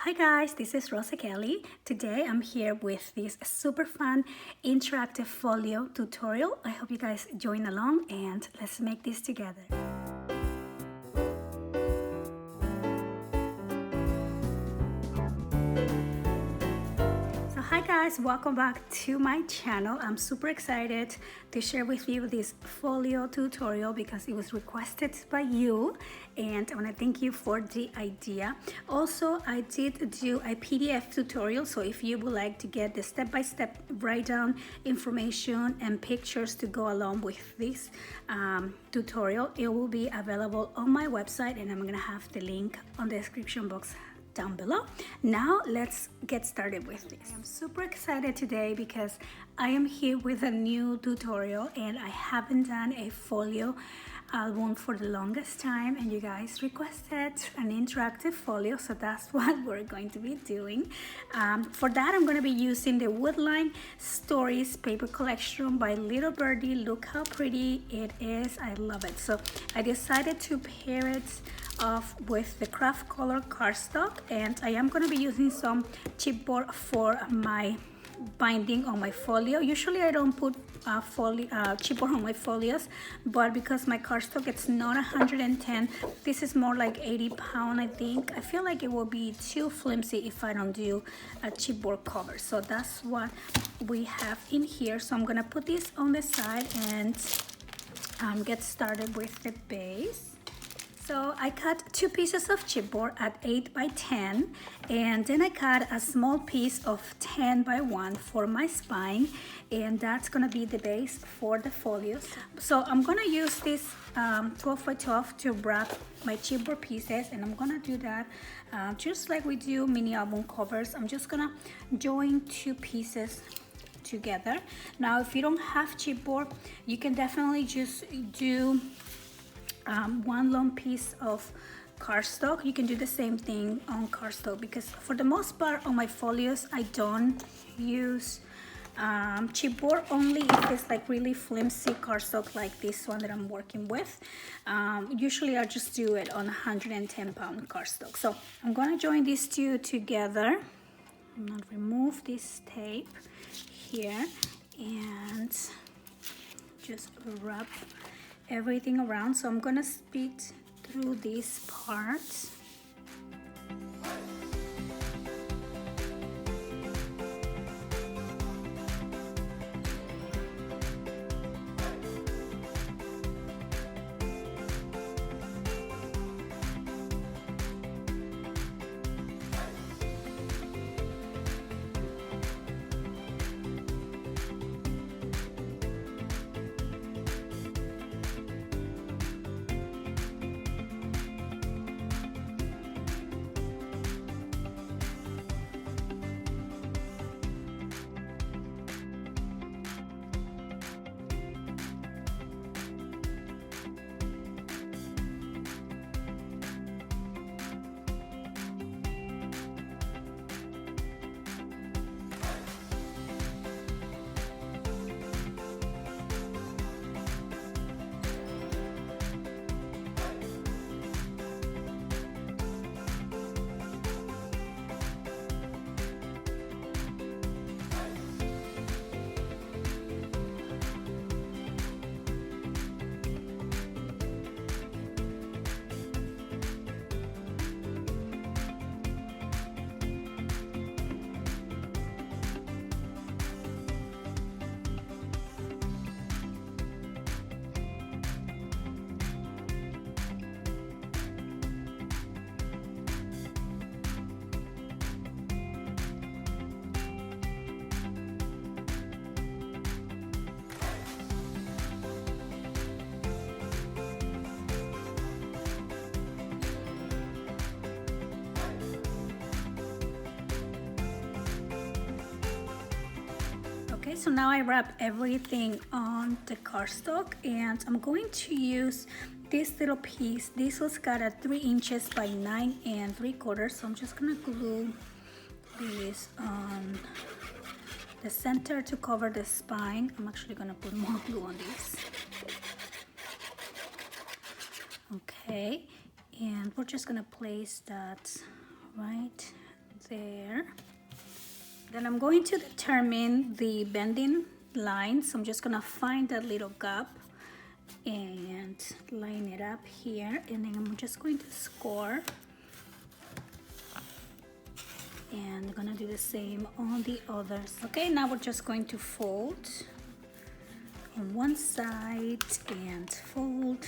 Hi guys, this is Rosa Kelly. Today I'm here with this super fun interactive folio tutorial. I hope you guys join along and let's make this together. Hi guys, welcome back to my channel. I'm super excited to share with you this folio tutorial because it was requested by you and I want to thank you for the idea. Also, I did do a PDF tutorial, so if you would like to get the step-by-step write down information and pictures to go along with this tutorial, it will be available on my website and I'm gonna have the link on the description box down below. Now let's get started with this. I'm super excited today because I am here with a new tutorial and I haven't done a folio album for the longest time and you guys requested an interactive folio, so that's what we're going to be doing. For that I'm going to be using the Woodline Stories paper collection by Little Birdie. Look how pretty it is. I love it. So I decided to pair it off with the craft color cardstock, and I am going to be using some chipboard for my binding on my folio. Usually I don't put chipboard on my folios, but because my cardstock it's not 110, this is more like 80 pound I think. I feel like it will be too flimsy if I don't do a chipboard cover, so that's what we have in here. So I'm gonna put this on the side and get started with the base. So I cut 2 pieces of chipboard at 8 by 10, and then I cut a small piece of 10 by 1 for my spine, and that's gonna be the base for the folios. So I'm gonna use this 12 by 12 to wrap my chipboard pieces, and I'm gonna do that just like we do mini album covers. I'm just gonna join 2 pieces together. Now if you don't have chipboard, you can definitely just do one long piece of cardstock. You can do the same thing on cardstock because for the most part on my folios I don't use chipboard, only if it's like really flimsy cardstock like this one that I'm working with. Usually I just do it on 110 pound cardstock. So I'm gonna join these two together. I'm gonna remove this tape here and just wrap everything around. So I'm gonna speed through this part. Okay, so now I wrap everything on the cardstock and I'm going to use this little piece. This was cut at 3 inches by 9 3/4, so I'm just gonna glue this on the center to cover the spine. I'm actually gonna put more glue on this. Okay, and we're just gonna place that right there. Then I'm going to determine the bending line. So I'm just gonna find that little gap and line it up here, and then I'm just going to score, and I'm gonna do the same on the others. Okay, now we're just going to fold on one side and fold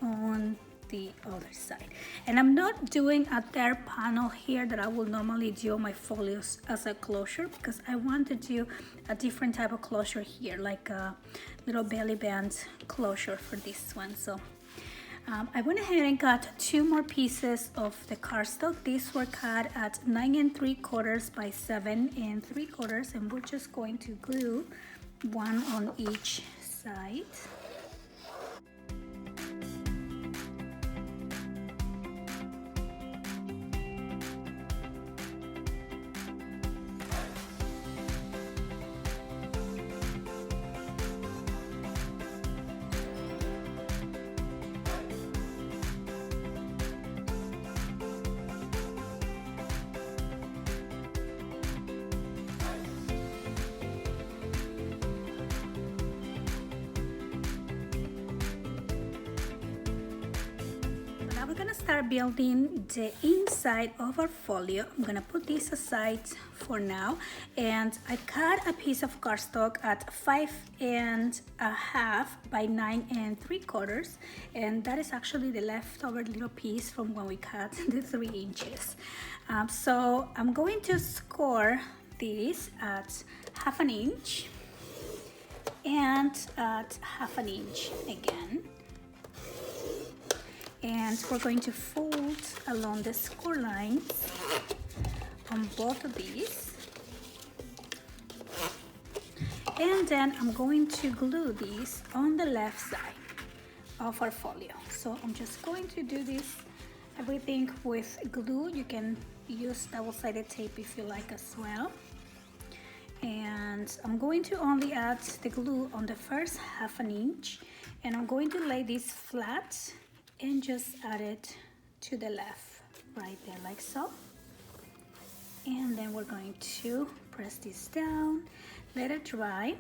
on the other side. And I'm not doing a third panel here that I will normally do on my folios as a closure, because I want to do a different type of closure here, like a little belly band closure for this one. So I went ahead and got 2 more pieces of the cardstock. These were cut at 9 3/4 by 7 3/4, and we're just going to glue one on each side. Now we're gonna start building the inside of our folio. I'm gonna put this aside for now, and I cut a piece of cardstock at 5 1/2 by 9 3/4, and that is actually the leftover little piece from when we cut the 3 inches. So I'm going to score this at 1/2 inch and at 1/2 inch again. And we're going to fold along the score lines on both of these. And then I'm going to glue these on the left side of our folio. So I'm just going to do this, everything with glue. You can use double-sided tape if you like as well. And I'm going to only add the glue on the first 1/2 inch, and I'm going to lay this flat and just add it to the left right there, like so. And then we're going to press this down, let it dry,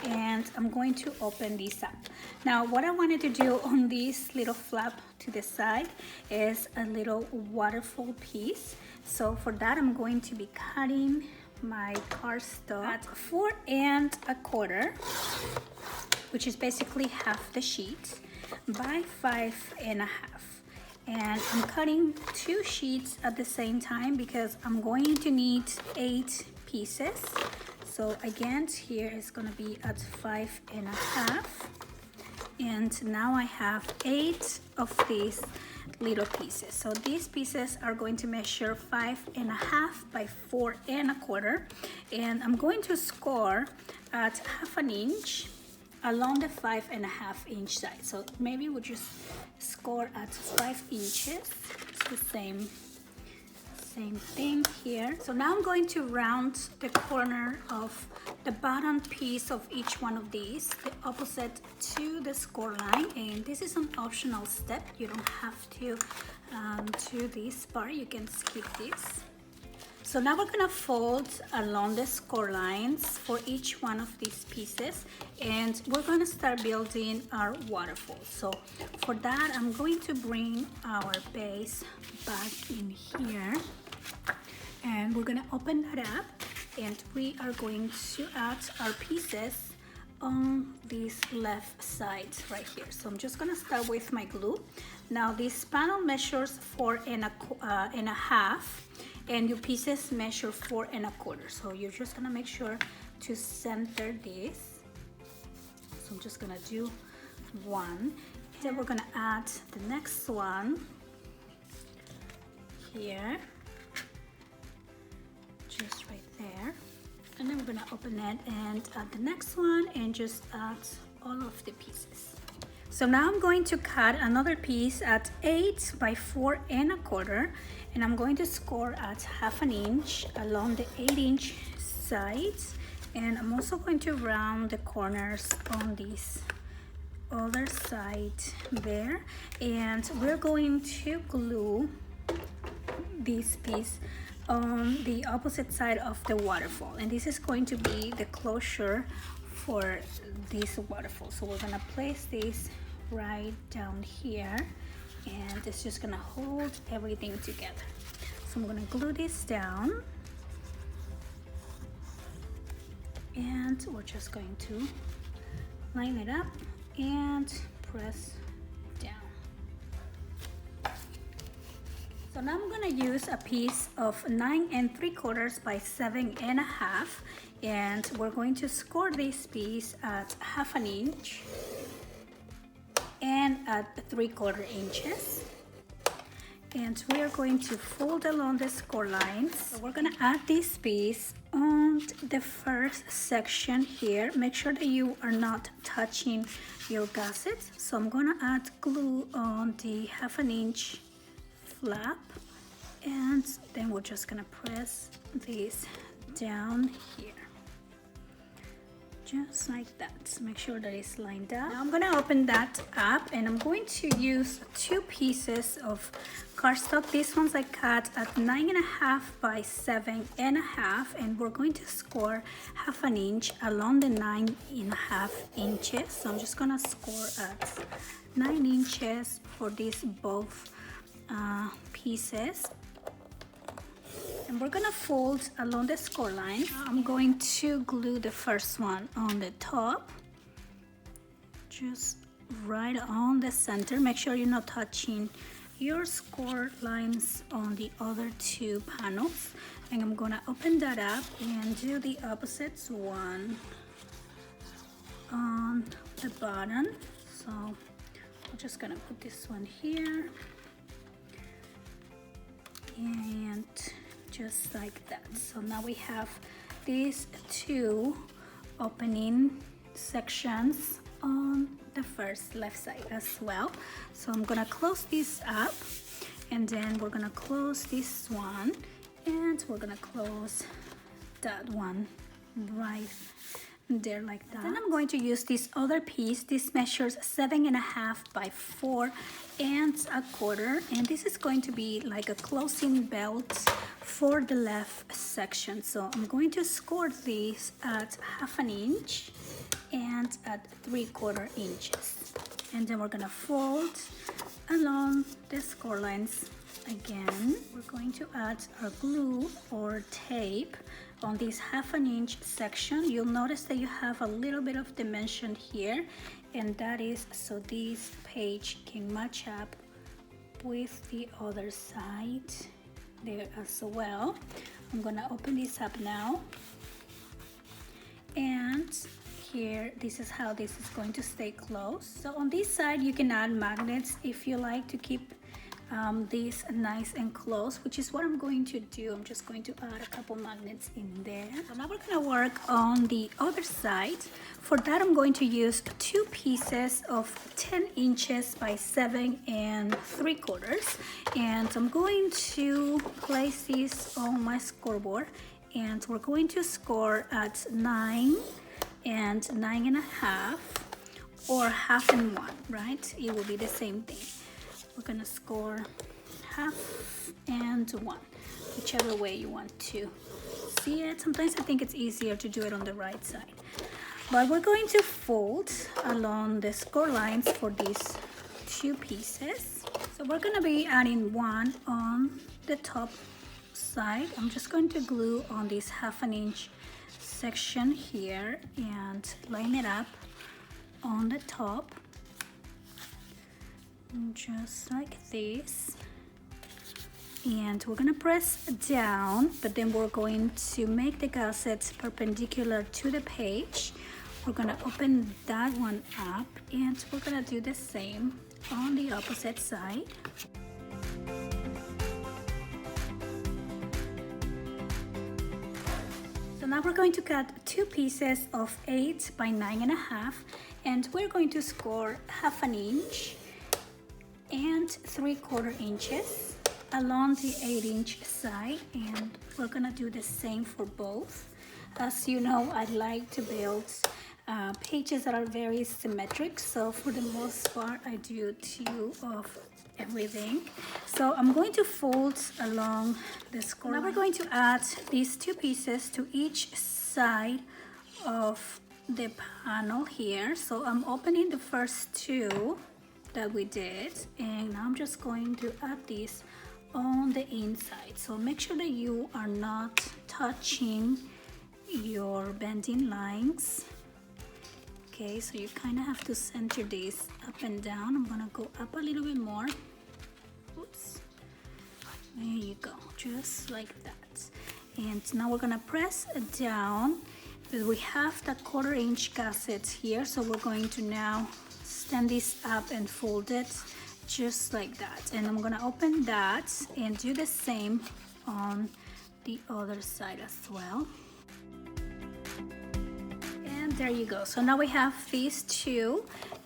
and I'm going to open this up. Now what I wanted to do on this little flap to the side is a little waterfall piece. So for that, I'm going to be cutting my cardstock at 4 1/4, which is basically half the sheet, by 5 1/2. And I'm cutting 2 sheets at the same time because I'm going to need 8 pieces. So again, here is going to be at 5 1/2. And now I have 8 of these little pieces. So these pieces are going to measure 5 1/2 by 4 1/4. And I'm going to score at 1/2 inch along the 5 1/2 inch side. So maybe we'll just score at 5 inches. It's the same thing here. So now I'm going to round the corner of the bottom piece of each one of these, the opposite to the score line. And this is an optional step. You don't have to do this part. You can skip this. So now we're gonna fold along the score lines for each one of these pieces, and we're gonna start building our waterfall. So for that, I'm going to bring our base back in here, and we're gonna open that up, and we are going to add our pieces on this left side right here. So I'm just gonna start with my glue. Now this panel measures 4 1/2, and your pieces measure 4 1/4. So you're just gonna make sure to center this. So I'm just gonna do one. Then we're gonna add the next one here, just right there. And then we're gonna open it and add the next one and just add all of the pieces. So now I'm going to cut another piece at 8 by 4 1/4, and I'm going to score at 1/2 inch along the 8 inch sides, and I'm also going to round the corners on this other side there, and we're going to glue this piece on the opposite side of the waterfall, and this is going to be the closure for this waterfall. So we're gonna place this right down here, and it's just gonna hold everything together. So I'm gonna glue this down, and we're just going to line it up and press down. So now I'm gonna use a piece of 9 3/4 by 7 1/2, and we're going to score this piece at 1/2 inch and at 3/4 inches. And we are going to fold along the score lines. So we're gonna add this piece on the first section here. Make sure that you are not touching your gusset. So I'm gonna add glue on the 1/2 inch flap, and then we're just gonna press this down here, just like that. So make sure that it's lined up. Now I'm gonna open that up, and I'm going to use 2 pieces of cardstock. These ones I cut at 9 1/2 by 7 1/2, and we're going to score 1/2 inch along the 9 1/2 inches. So I'm just gonna score at 9 inches for these both pieces, and we're gonna fold along the score line. I'm going to glue the first one on the top, just right on the center. Make sure you're not touching your score lines on the other 2 panels. And I'm gonna open that up and do the opposite one on the bottom. So I'm just gonna put this one here, and just like that. So now we have these 2 opening sections on the first left side as well. So I'm gonna close this up, and then we're gonna close this one, and we're gonna close that one right there like that. Then I'm going to use this other piece. This measures 7 1/2 by 4 1/4, and this is going to be like a closing belt for the left section. So I'm going to score this at 1/2 inch and at 3/4 inches, and then we're gonna fold along the score lines again. We're going to add our glue or tape on this 1/2 inch section. You'll notice that you have a little bit of dimension here, and that is so this page can match up with the other side there as well. I'm gonna open this up now, and here, this is how this is going to stay closed. So on this side, you can add magnets if you like to keep these nice and close, which is what I'm going to do. I'm just going to add a couple magnets in there. So now we're gonna work on the other side. For that, I'm going to use 2 pieces of 10 inches by 7 3/4, and I'm going to place this on my scoreboard, and we're going to score at 9 and 9 1/2, or 1/2 and 1, right? It will be the same thing. We're gonna score 1/2 and 1, whichever way you want to see it. Sometimes I think it's easier to do it on the right side, but we're going to fold along the score lines for these 2 pieces. So we're gonna be adding one on the top side. I'm just going to glue on this 1/2 inch section here and line it up on the top, just like this. And we're gonna press down, but then we're going to make the gusset perpendicular to the page. We're gonna open that one up, and we're gonna do the same on the opposite side. So now we're going to cut 2 pieces of 8 by 9 1/2, and we're going to score 1/2 inch and 3/4 inches along the 8 inch side, and we're gonna do the same for both. As you know, I like to build pages that are very symmetric, so for the most part I do 2 of everything. So I'm going to fold along the score. Now we're going to add these two pieces to each side of the panel here. So I'm opening the first two that we did, and I'm just going to add this on the inside. So make sure that you are not touching your bending lines. Okay, so you kind of have to center this up and down. I'm gonna go up a little bit more. Oops. There you go, just like that. And now we're gonna press down, because we have the 1/4 inch gusset here. So we're going to now stand this up and fold it just like that. And I'm gonna open that and do the same on the other side as well. And there you go. So now we have these two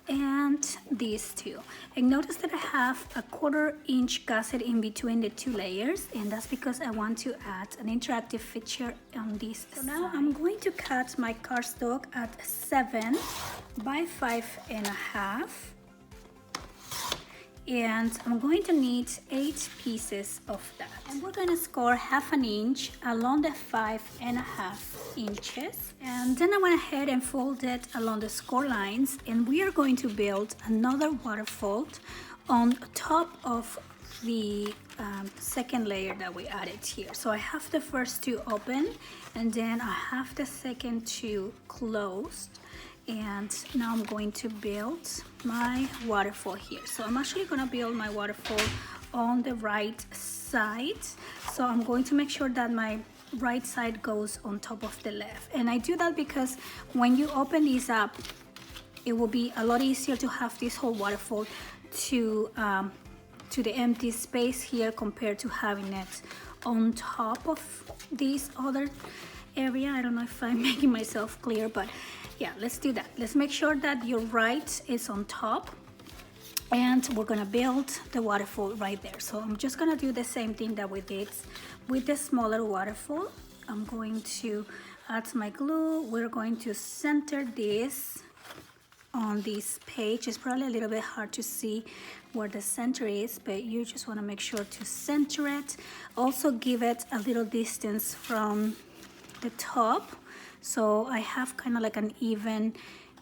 and these two. And notice that I have a 1/4 inch gusset in between the two layers, and that's because I want to add an interactive feature on this. So now I'm going to cut my cardstock at 7 by 5.5. And I'm going to need 8 pieces of that. And we're going to score 1/2 inch along the 5.5 inches. And then I went ahead and folded along the score lines, and we are going to build another waterfall on top of the second layer that we added here. So I have the first two open, and then I have the second two closed. And now I'm going to build my waterfall here. So I'm actually going to build my waterfall on the right side. So I'm going to make sure that my right side goes on top of the left. And I do that because when you open these up, it will be a lot easier to have this whole waterfall to the empty space here compared to having it on top of this other area. I don't know if I'm making myself clear, but yeah, let's do that. Let's make sure that your right is on top, and we're gonna build the waterfall right there. So I'm just gonna do the same thing that we did with the smaller waterfall. I'm going to add my glue. We're going to center this on this page. It's probably a little bit hard to see where the center is, but you just want to make sure to center it. Also give it a little distance from the top, so I have kind of like an even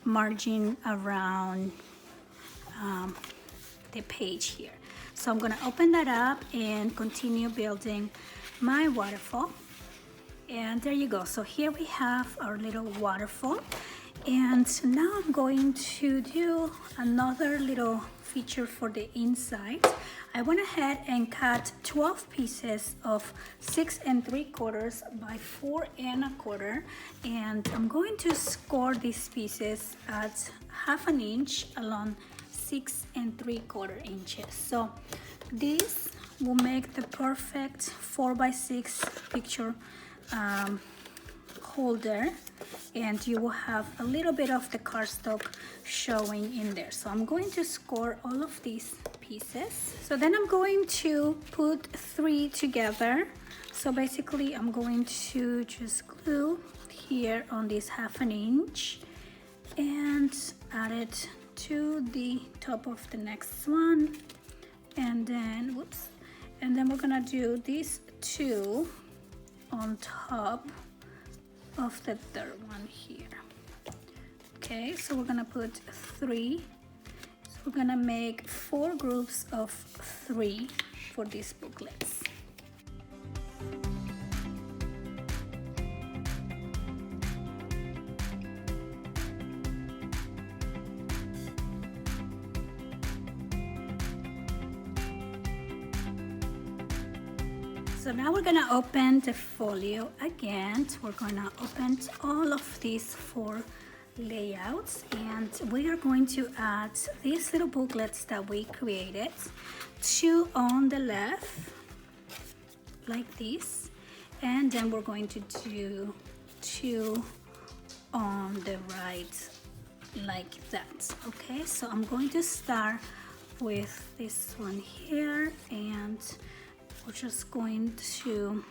margin around the page here. So I'm going to open that up and continue building my waterfall. And there you go. So here we have our little waterfall. And now I'm going to do another little feature for the inside. I went ahead and cut 12 pieces of 6 3/4 by 4 1/4, and I'm going to score these pieces at 1/2 inch along 6 3/4 inches. So this will make the perfect 4 by 6 picture holder, and you will have a little bit of the cardstock showing in there. So I'm going to score all of these pieces. So then I'm going to put 3 together. So basically I'm going to just glue here on this 1/2 inch and add it to the top of the next one, and then whoops, and then we're gonna do these 2 on top of the third one here. Okay, so we're gonna put 3. So we're gonna make 4 groups of 3 for these booklets. So now we're gonna open the folio again. We're gonna open all of these 4 layouts, and we are going to add these little booklets that we created. 2 on the left, like this, and then we're going to do 2 on the right, like that. Okay, so I'm going to start with this one here, and we're just going to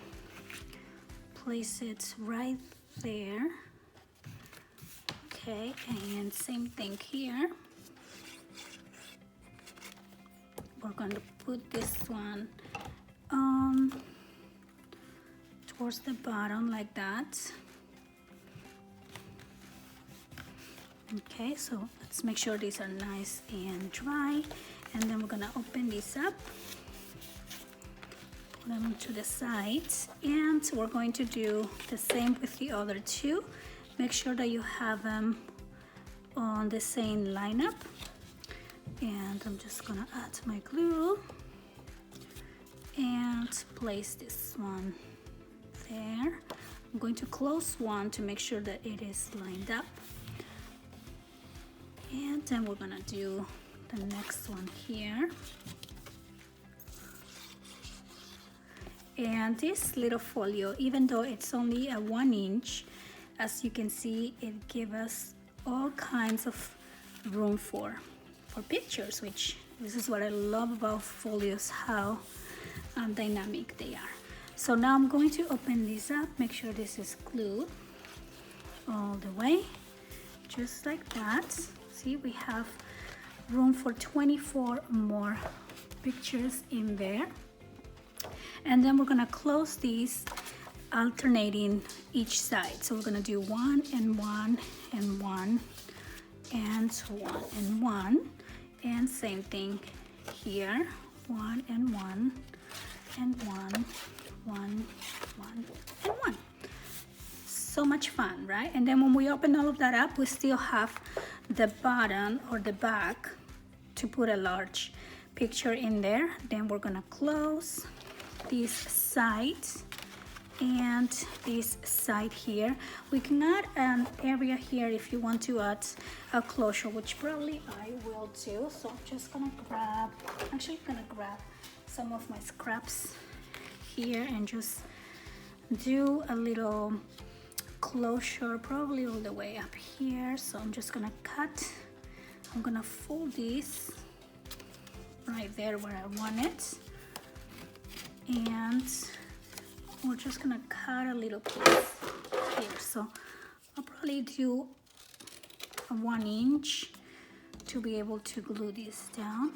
place it right there. Okay, and same thing here. we're going to put this one towards the bottom like that. Okay, so let's make sure these are nice and dry, and then we're gonna open these up, put them to the sides, and we're going to do the same with the other two. Make sure that you have them on the same lineup, and I'm just gonna add my glue and place this one there. I'm going to close one to make sure that it is lined up, and then we're gonna do the next one here. And this little folio, even though it's only a 1 inch, as you can see, it gives us all kinds of room for pictures, which this is what I love about folios, how dynamic they are. So now I'm going to open this up, make sure this is glued all the way, just like that. See, we have room for 24 more pictures in there. And then we're gonna close these, alternating each side. So we're gonna do 1 and 1 and 1 and 1 and 1, and same thing here, 1 and 1 and 1, 1, 1 and 1. So much fun, right? And then when we open all of that up, we still have the bottom or the back to put a large picture in there. Then we're gonna close this side and this side here. We can add an area here if you want to add a closure, which probably I will do. So I'm just gonna grab, actually gonna grab some of my scraps here and just do a little closure, probably all the way up here. So I'm just gonna cut, I'm gonna fold this right there where I want it, and we're just gonna cut a little piece here. So I'll probably do a 1 inch to be able to glue this down,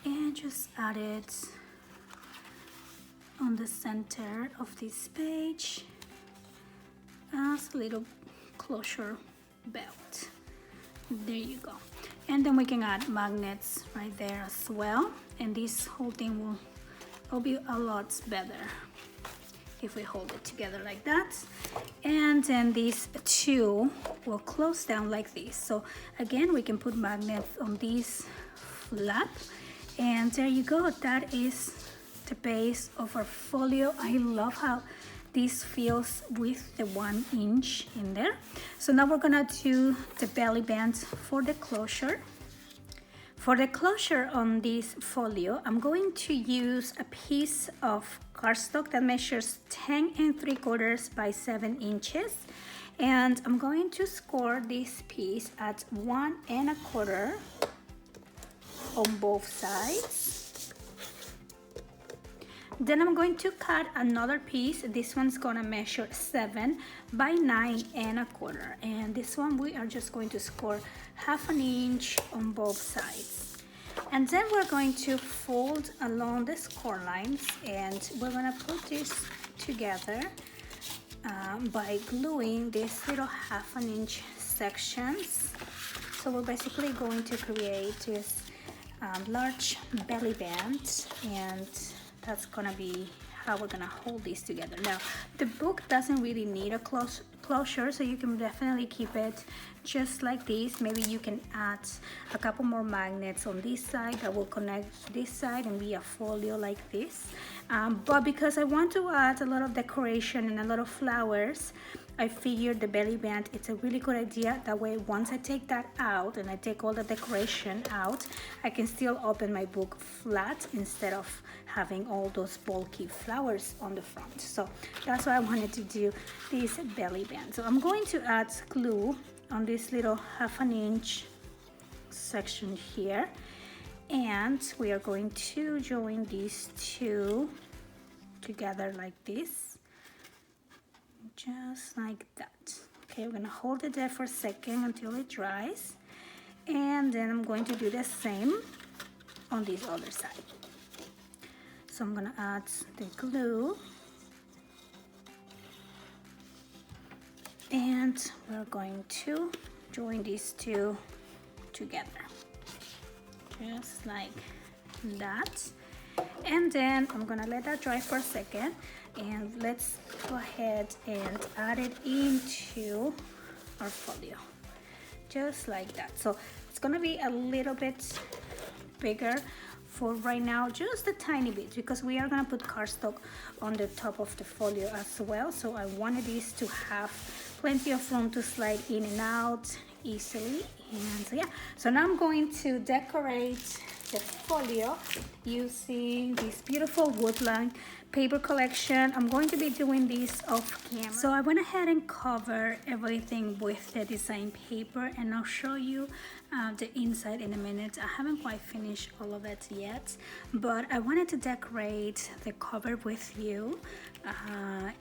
and just add it on the center of this page as a little closure belt. There you go. And then we can add magnets right there as well, and this whole thing will be a lot better if we hold it together like that. And then these two will close down like this. So again, we can put magnets on this flap, and there you go. That is the base of our folio. I love how this feels with the 1 inch in there. So now we're gonna do the belly band for the closure. For the closure on this folio, I'm going to use a piece of cardstock that measures 10 3/4 by 7 inches. And I'm going to score this piece at 1 1/4 on both sides. Then I'm going to cut another piece. This one's gonna measure 7 by 9 1/4. And this one we are just going to score 1/2 inch on both sides. And then we're going to fold along the score lines, and we're gonna put this together by gluing these little 1/2 inch sections. So we're basically going to create this large belly band, and that's gonna be how we're gonna hold these together. Now, the book doesn't really need a closure, so you can definitely keep it just like this. Maybe you can add a couple more magnets on this side that will connect to this side and be a folio like this. But because I want to add a lot of decoration and a lot of flowers, I figured the belly band, it's a really good idea. That way, once I take that out and I take all the decoration out, I can still open my book flat instead of having all those bulky flowers on the front. So that's why I wanted to do this belly band. So I'm going to add glue on this little 1/2 inch section here, and we are going to join these two together like this, just like that. Okay, we're gonna hold it there for a second until it dries, and then I'm going to do the same on this other side. So I'm gonna add the glue, and we're going to join these two together, just like that. And then I'm gonna let that dry for a second, and let's go ahead and add it into our folio, just like that. So it's gonna be a little bit bigger for right now, just a tiny bit, because we are gonna put cardstock on the top of the folio as well. So I wanted this to have plenty of room to slide in and out easily. And so yeah, so now I'm going to decorate the folio using this beautiful woodline paper collection. I'm going to be doing this off camera. So I went ahead and covered everything with the design paper, and I'll show you the inside in a minute. I haven't quite finished all of it yet, but I wanted to decorate the cover with you.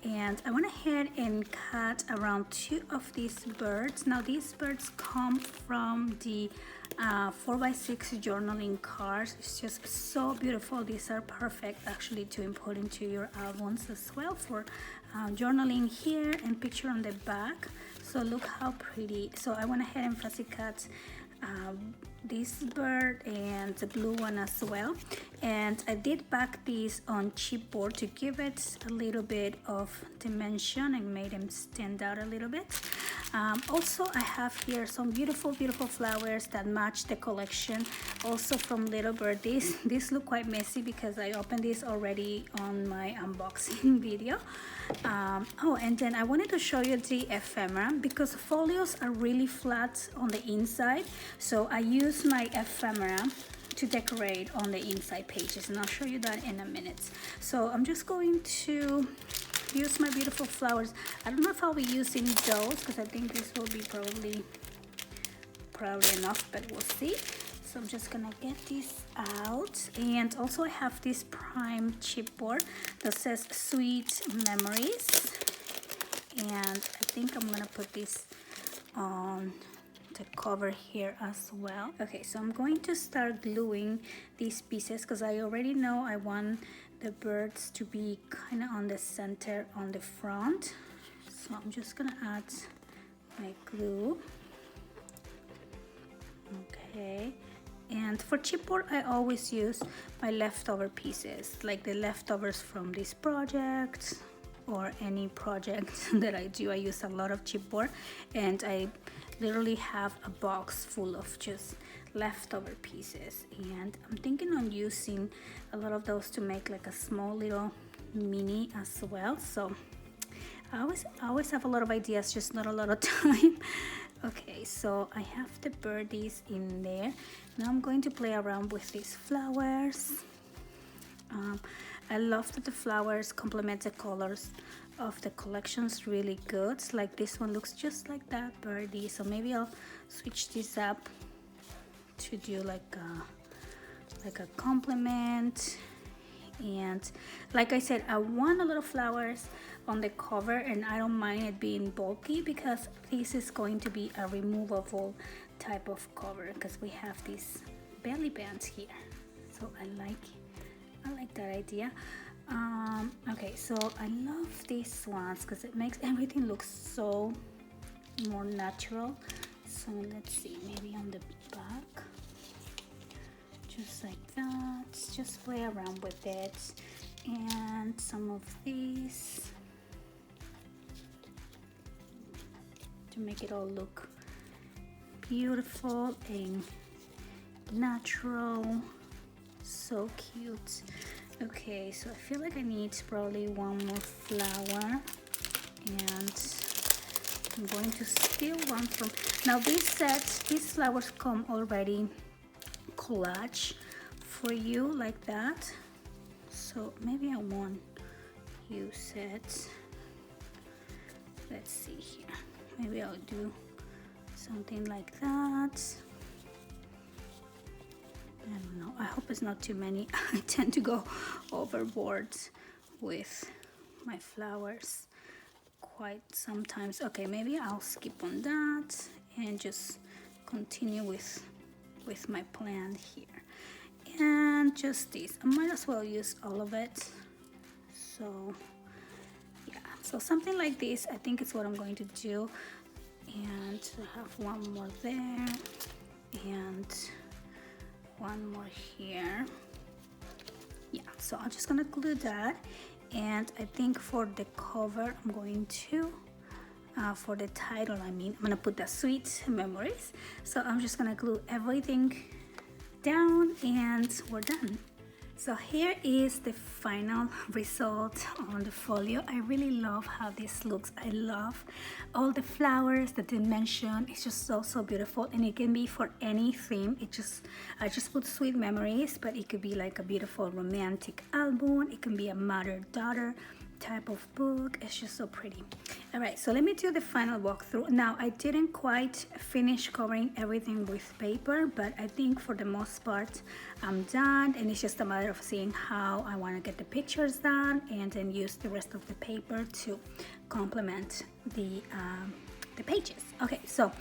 And I went ahead and cut around 2 of these birds. Now these birds come from the 4x6 journaling cards. It's just so beautiful. These are perfect actually to import into your albums as well for journaling here, and picture on the back. So look how pretty. So I went ahead and fussy cut this bird and the blue one as well, and I did back these on chipboard to give it a little bit of dimension and made them stand out a little bit. Also I have here some beautiful flowers that match the collection, also from Little Bird. These look quite messy because I opened this already on my unboxing video. Oh, and then I wanted to show you the ephemera, because folios are really flat on the inside, so I use my ephemera to decorate on the inside pages, and I'll show you that in a minute. So I'm just going to use my beautiful flowers. I don't know if I'll be using those, because I think this will be probably enough, but we'll see. So I'm just gonna get this out, and also I have this prime chipboard that says Sweet Memories, and I think I'm gonna put this on the cover here as well. Okay, so I'm going to start gluing these pieces, because I already know I want the birds to be kind of on the center on the front. So I'm just gonna add my glue. Okay, and for chipboard I always use my leftover pieces, like the leftovers from this project or any project that I do. I use a lot of chipboard, and I literally have a box full of just leftover pieces, and I'm thinking on using a lot of those to make like a small little mini as well. So I always have a lot of ideas, just not a lot of time. Okay, so I have the birdies in there. Now I'm going to play around with these flowers. I love that the flowers complement the colors of the collections really good. Like this one looks just like that birdie, so maybe I'll switch this up to do like a complement. And like I said, I want a lot of flowers on the cover, and I don't mind it being bulky, because this is going to be a removable type of cover, because we have these belly bands here. So I like that idea. Okay, so I love these ones because it makes everything look so more natural. So let's see, maybe on the back, just like that. Just play around with it, and some of these to make it all look beautiful and natural. So cute. Okay, so I feel like I need probably one more flower, and I'm going to steal one from, now this set, these flowers come already collage for you like that, so maybe I won't use it. Let's see here, maybe I'll do something like that. I don't know, I hope it's not too many. I tend to go overboard with my flowers quite sometimes. Okay, maybe I'll skip on that and just continue with my plan here. and just this. I might as well use all of it. So yeah, so something like this I think is what I'm going to do. And I have one more there and one more here. Yeah, so I'm just gonna glue that. And I think for the cover I'm going to for the title, I'm gonna put the sweet memories. So I'm just gonna glue everything down and we're done. So here is the final result on the folio. I really love how this looks. I love all the flowers, the dimension. It's just so beautiful, and it can be for any theme. I just put sweet memories, but it could be like a beautiful romantic album. It can be a mother-daughter type of book. It's just so pretty. All right, so let me do the final walkthrough. Now, I didn't quite finish covering everything with paper, but I think for the most part I'm done, and it's just a matter of seeing how I want to get the pictures done and then use the rest of the paper to complement the pages. Okay, so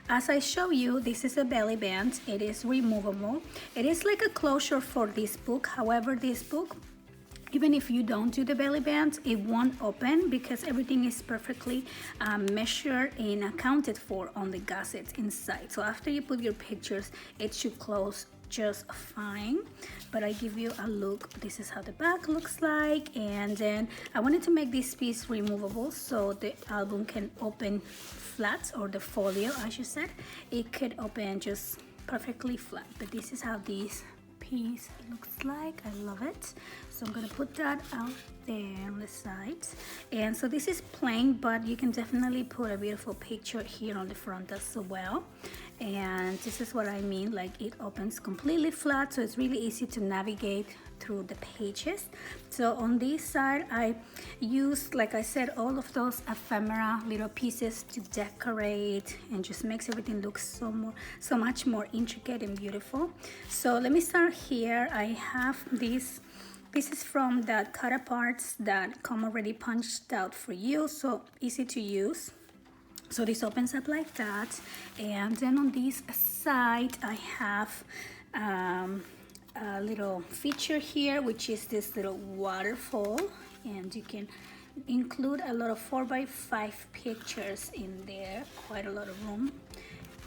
as I show you, this is a belly band. It is removable. It is like a closure for this book. However, this book, even if you don't do the belly band, it won't open because everything is perfectly measured and accounted for on the gussets inside. So after you put your pictures, it should close just fine. But I give you a look. This is how the back looks like. And then I wanted to make this piece removable so the album can open flat, or the folio, I should say. It could open just perfectly flat. But this is how these piece looks like. I love it. So I'm gonna put that out there on the sides. And so this is plain, but you can definitely put a beautiful picture here on the front as well. And this is what I mean, like it opens completely flat, so it's really easy to navigate through the pages. So on this side I used, like I said, all of those ephemera little pieces to decorate, and just makes everything look so much more intricate and beautiful. So let me start here. I have this is from the cut aparts that come already punched out for you, so easy to use. So this opens up like that, and then on this side I have a little feature here, which is this little waterfall, and you can include a lot of 4x5 pictures in there, quite a lot of room.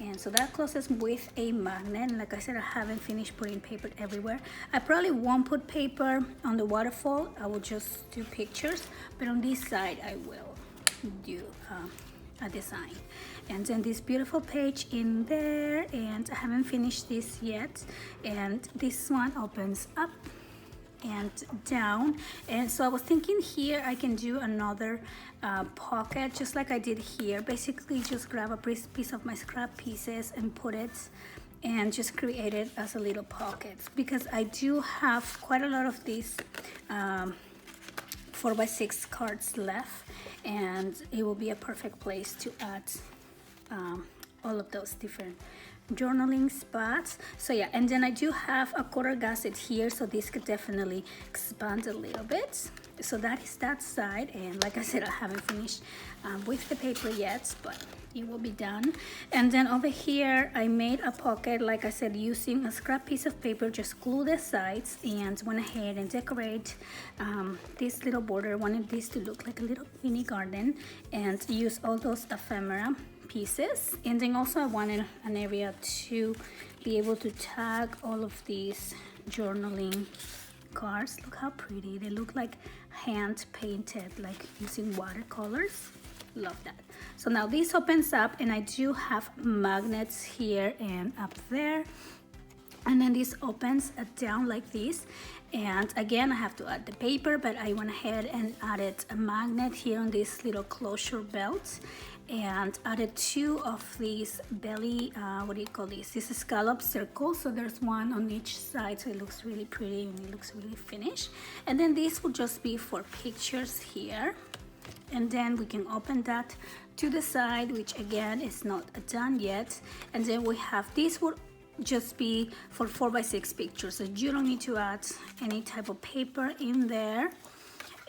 And so that closes with a magnet. Like I said, I haven't finished putting paper everywhere. I probably won't put paper on the waterfall. I will just do pictures, but on this side I will do a design. And then this beautiful page in there, and I haven't finished this yet. And this one opens up and down, and so I was thinking here I can do another pocket just like I did here. Basically just grab a piece of my scrap pieces and put it, and just create it as a little pocket, because I do have quite a lot of these 4x6 cards left, and it will be a perfect place to add all of those different journaling spots. So yeah, and then I do have a quarter gusset here, so this could definitely expand a little bit. So that is that side, and like I said, I haven't finished with the paper yet, but it will be done. And then over here I made a pocket, like I said, using a scrap piece of paper. Just glue the sides and went ahead and decorate this little border. Wanted this to look like a little mini garden, and use all those ephemera pieces. And then also I wanted an area to be able to tag all of these journaling cards. Look how pretty they look, like hand painted, like using watercolors. Love that. So now this opens up, and I do have magnets here and up there, and then this opens down like this. And again, I have to add the paper, but I went ahead and added a magnet here on this little closure belt, and added 2 of these belly, what do you call these? This is scallop circles. So there's one on each side, so it looks really pretty and it looks really finished. And then this will just be for pictures here. And then we can open that to the side, which again is not done yet. And then we have this would just be for 4x6 pictures, so you don't need to add any type of paper in there.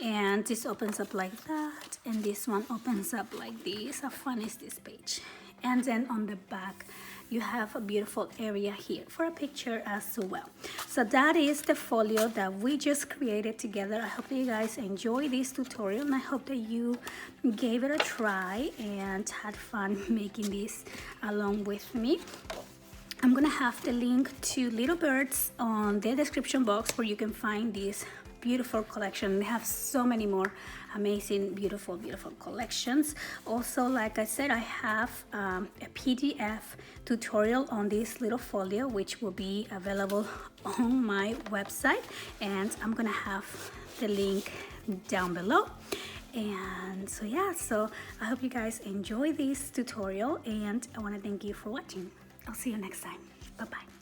And this opens up like that, and this one opens up like this. How fun is this page? And then on the back you have a beautiful area here for a picture as well. So that is the folio that we just created together. I hope that you guys enjoy this tutorial, and I hope that you gave it a try and had fun making this along with me. I'm gonna have the link to Little Birds on the description box where you can find this beautiful collection. They have so many more amazing, beautiful collections. Also, like I said, I have a PDF tutorial on this little folio, which will be available on my website, and I'm gonna have the link down below. And so yeah, so I hope you guys enjoy this tutorial, and I want to thank you for watching. I'll see you next time. Bye bye.